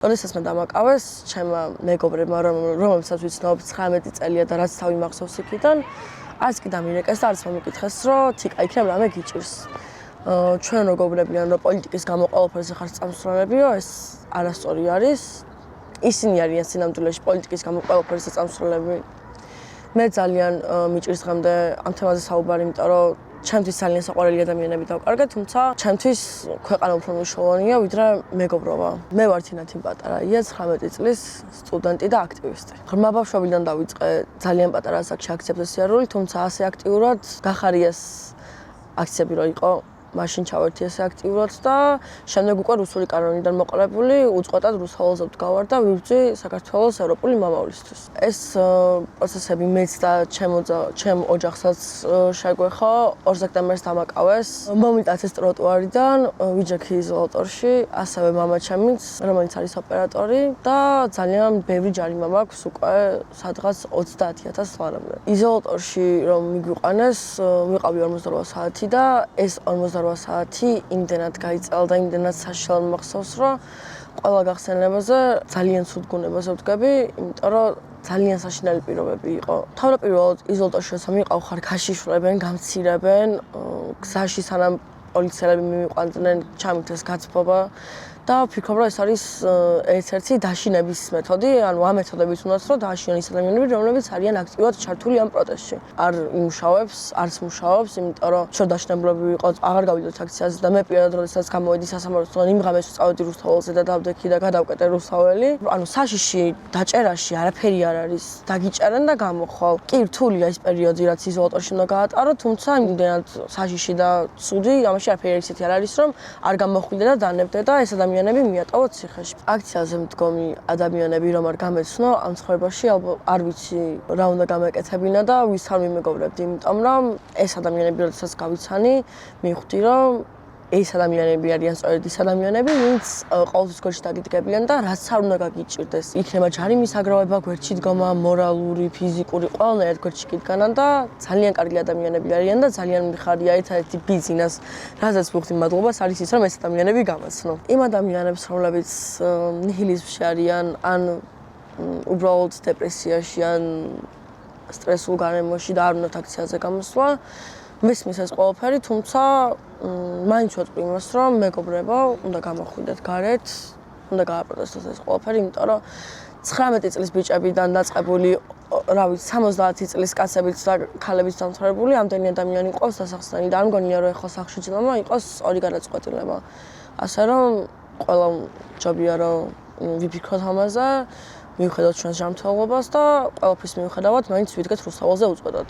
როდესაც მე დამაკავეს, ჩემმა მეგობრებმა, რომელსაც ვიცნობ 19 წელია და რაც თავი მახსოვს იქიდან, არც კი დამირეკეს და არც მომიკითხეს, რომ თიკა იქნებ რამე გიჭირს. ჩვენ მეგობრებიან, რომ პოლიტიკის გამო ყველაფერზე ხართ წამსვლელებიო, ეს არასწორი არის. ისინი არიან სინამდვილეში პოლიტიკის გამო ყველაფერზე წამსვლელები. მე ძალიან მიჭირს დღემდე ამ თემაზე საუბარი, იმიტომ რომ ჩემთვის ძალიან საყვარელი ადამიანები დავკარგე, თუმცა ჩემთვის ქვეყანა უფრო მნიშვნელოვანია, ვიდრე მეგობრობა. მე ვარ თინათინ პატარაია, 19 წლის სტუდენტი და აქტივისტი. ღრმა ბავშვობიდან დავიწყე ძალიან პატარა ასაკში აქციებზე სიარული, თუმცა ასე აქტიურად გახარიეს აქციები რო იყო, მაშინ ჩავერთი ესე აქტიურად და შემდეგ უკვე რუსული კანონიდან მოყოლებული უწყვეტად რუსულზე ვდგავარ და ვიბრძვი საქართველოს ევროპული მომავლისთვის. ეს პროცესები მეც და ჩემ ოჯახსაც შეგვეხო 2 სექტემბერს დამაკავეს. მომიტაცეს ტროტუარიდან ვიჯექი იზოლატორში, ასევე მამაჩემიც, რომელიც არის ოპერატორი და ძალიან ბევრი ჯარიმა მაქვს უკვე სადღაც 30,000 ლარამდე. იზოლატორში რომ მიგვიყვანეს, ვიყავი 48 საათი და ეს 48 საათი იმდენად გაიწელა და იმდენად საშინელ მახსოვს, რომ ყველა გახსენებაზე ძალიან ცუდ გუნებაზე ვდგები, იმიტომ რომ ძალიან საშინელი პირობები იყო. თავდაპირველად იზოლატორში როცა მიყავ ხარ, გაშიშვლებენ, გამცირებენ, გზაში სანამ პოლიციელები მივიყვანდნენ, ჩამიგდეს გაცბობა და ვფიქრობ, რომ ეს არის ერთ-ერთი დაშინების მეთოდი, ანუ ამ მეთოდებით უნდათ რომ დააშინონ ის ადამიანები, რომლებიც არიან აქტიურად ჩართული ამ პროტესტში. არ იმუშავებს, არც მუშაობს, იმიტომ რომ ჩვენ დაშინებულები ვიყავთ, აღარ გავიდოთ აქციაზე და მე პირადად როდესაც გამოვედი სასამართლოდან იმ ღამეს წავედი რუსთაველზე და დავდექი და გადავკეტე რუსთაველი. ანუ საშიში დაჭერაში არაფერი არ არის, დაგიჭერენ და გამოხვალ. კი, რთულია ეს პერიოდი, რაც იზოლატორში უნდა გაატარო, თუმცა იმდენად საშიში და ცუდი, ამაში არაფერი ისეთი არ არის, რომ არ გამოხვიდე და დანებდე და ეს ადამიანები მიატოვოთ ციხეში. აქციაზე მდგომი ადამიანები რომ არ გამეცნო ამ ცხოვრებაში არ ვიცი რა უნდა გამეკეთებინა და ვის არ მიმეგობრებდი, იმიტომ რომ ეს ადამიანები როდესაც გავიცანი, მივხვდი რომ ეს ადამიანები არიან სწორედ ის ადამიანები, ვინც ყოველთვის გვერდში დაგიდგებიან და რაც არ უნდა გაგიჭირდეს. იქნება ჯარიმის აგროვება, გვერდში დგომა, მორალური, ფიზიკური, ყველანაირად გვერდში გიდგანან და ძალიან კარგი ადამიანები არიან და ძალიან მიხარია ერთ-ერთი ბიზნეს, რაზეც ვუხდი მადლობას არის ის, რომ ეს ადამიანები გამაცნო. იმ ადამიანებს, რომლებიც ნიჰილიზმში არიან, ან უბრალოდ დეპრესიაში, ან სტრესულ გარემოში და არ უნდათ აქციაზე გამოსვლა, მისმის ეს ყველაფერი, თუმცა მაინც ვეტყვი იმას, რომ მეგობრებო, უნდა გამოხვიდეთ გარეთ, უნდა გააპროტესტოთ ეს ყველაფერი, იმიტომ რომ 19 წლის ბიჭებიდან დაწყებული, რა ვიცი, 70 წლის კაცებით და ქალებით დამთავრებული ამდენი ადამიანი ყავს დასახსნელი და არ მგონია, რომ ეხლა სახლში ძლება იყოს ორი გადაწყვეტილება. ასე რომ ყველა ჯობია, რომ ვიფიქროთ ამაზე, მივხედოთ ჩვენს ჯანმრთელობას და ყველაფრის მიუხედავად მაინც ვიდგეთ რუსთაველზე უწყვეტად.